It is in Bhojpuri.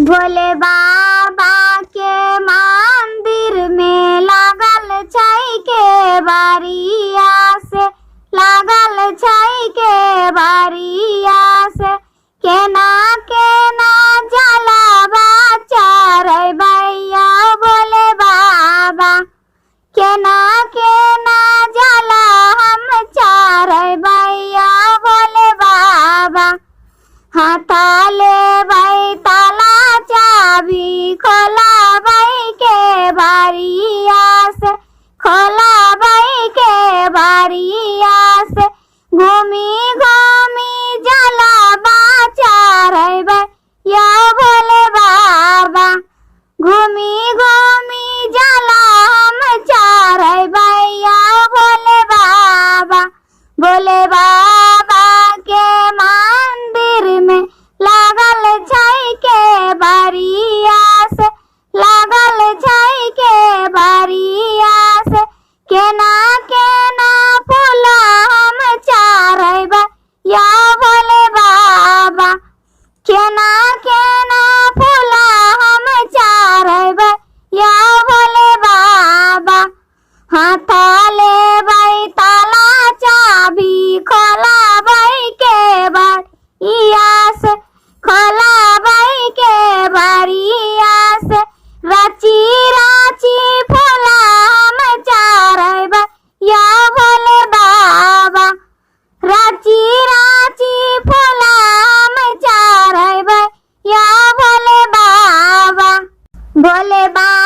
भोले बाबा के मंदिर में लागल छै के बारिया से, लागल छै के बारिया से। केना केना जलावा चढ़ै भैया भोले बाबा, केना केना जला हम चढ़ै भैया भोले बाबा। हाथा लेबै ताला चाभी खोलाबै के बारिया से, खोलाबै के बारिया से। घूमी घूमी जलावा चढ़बै या भोले बाबा, घूमी घूमी जला हम चढ़बै या भोले बाबा। भोले बाबा के मंदिर में लागल छै के बारिया से, लागल छै के बारिया से। केना केना फूला हम चढ़बै या भोले बाबा, केना केना फूला हम चढ़बै या भोले बाबा। हाथा लेबै ताला चाभी खोलाबै के बारिया से, खोलाबै के बारिया से। राची राची फूला हम चढ़बै या भोले बाबा, राची राची फूला हम चढ़बै या भोले बाबा। भोले बाबा